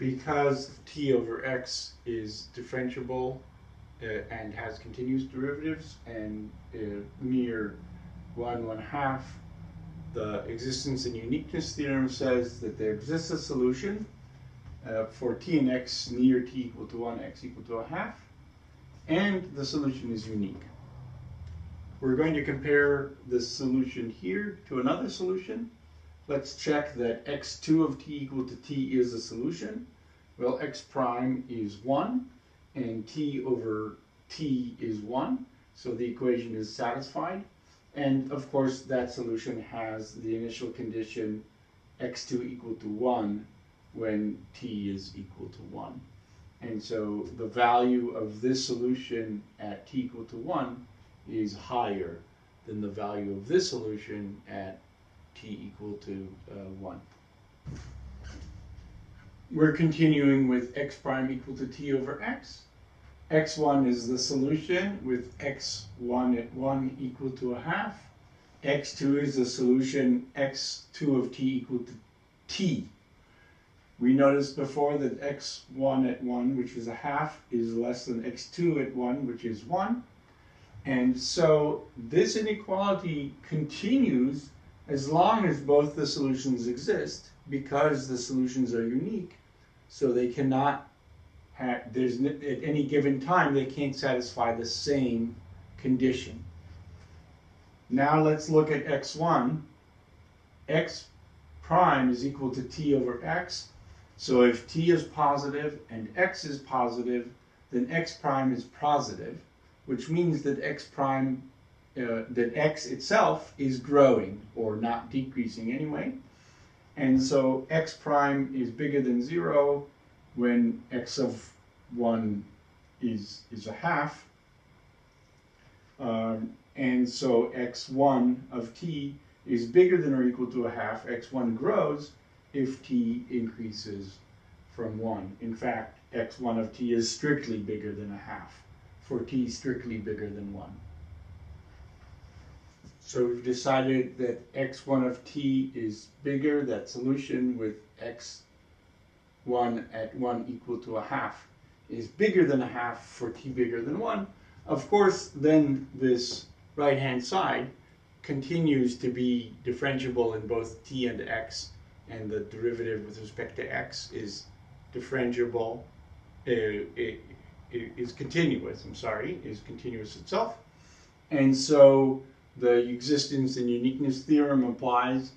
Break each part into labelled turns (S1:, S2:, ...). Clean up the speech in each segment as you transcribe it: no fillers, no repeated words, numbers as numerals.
S1: because t over x is differentiable and has continuous derivatives and near 1/1/2, the existence and uniqueness theorem says that there exists a solution for t and x near t equal to 1, x equal to 1/2, and the solution is unique. We're going to compare this solution here to another solution. Let's check that x2 of t equal to t is a solution. Well, x prime is 1, and t over t is 1, so the equation is satisfied. And of course, that solution has the initial condition x2 equal to 1 when t is equal to 1. And so the value of this solution at t equal to 1 is higher than the value of this solution at t equal to 1. We're continuing with x prime equal to t over x. x1 is the solution with x1 at 1 equal to 1/2. x2 is the solution x2 of t equal to t. We noticed before that x1 at 1, which is 1/2, is less than x2 at 1, which is 1. And so this inequality continues as long as both the solutions exist, because the solutions are unique. So they cannot have, at any given time, they can't satisfy the same condition. Now let's look at x1. X prime is equal to t over x. So if t is positive and x is positive, then x prime is positive, which means that x prime, that x itself is growing or not decreasing anyway. And so x prime is bigger than 0 when x of 1 is 1/2. And so x1 of t is bigger than or equal to 1/2. x1 grows if t increases from 1. In fact, x1 of t is strictly bigger than 1/2, for t strictly bigger than 1. So we've decided that x1 of t is bigger, that solution with x1 at 1 equal to 1/2 is bigger than 1/2 for t bigger than 1. Of course, then this right-hand side continues to be differentiable in both t and x, and the derivative with respect to x is differentiable, is continuous itself. And so the existence and uniqueness theorem implies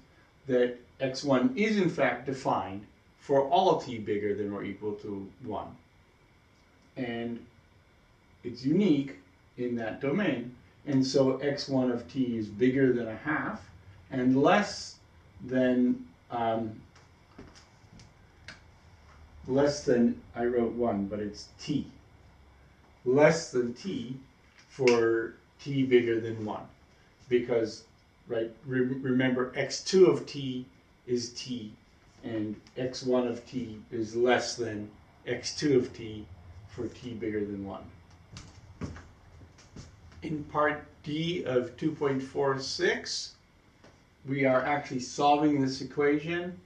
S1: that x1 is in fact defined for all t bigger than or equal to 1. And it's unique in that domain. And so x1 of t is bigger than 1/2 and less than, I wrote 1, but it's t. Less than t for t bigger than 1. Because, right, remember x2 of t is t, and x1 of t is less than x2 of t for t bigger than 1. In part D of 2.46, we are actually solving this equation.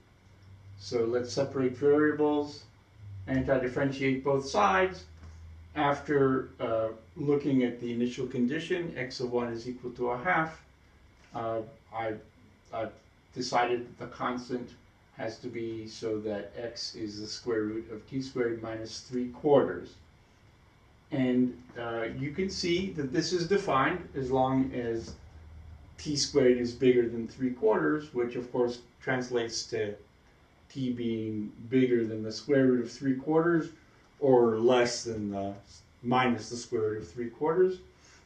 S1: So let's separate variables, anti-differentiate both sides. After looking at the initial condition, x of 1 is equal to 1/2, I've decided that the constant has to be so that x is the square root of t squared minus 3/4. And you can see that this is defined as long as t squared is bigger than 3/4, which of course translates to t being bigger than the square root of 3/4 or less than minus the square root of 3/4.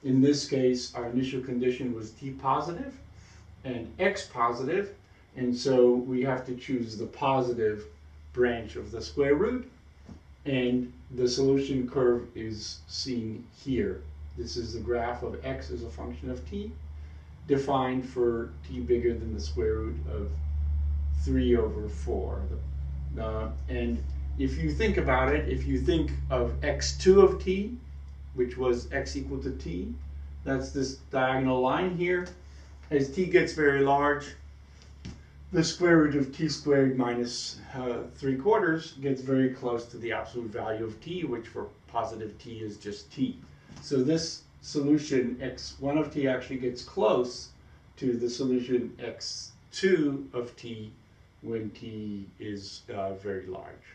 S1: In this case, our initial condition was t positive and x positive, and so we have to choose the positive branch of the square root. And the solution curve is seen here. This is the graph of x as a function of t, defined for t bigger than the square root of 3/4. And if you think about it, if you think of x2 of t, which was x equal to t, that's this diagonal line here. As t gets very large, the square root of t squared minus 3/4 gets very close to the absolute value of t, which for positive t is just t. So this solution x1 of t actually gets close to the solution x2 of t when t is very large.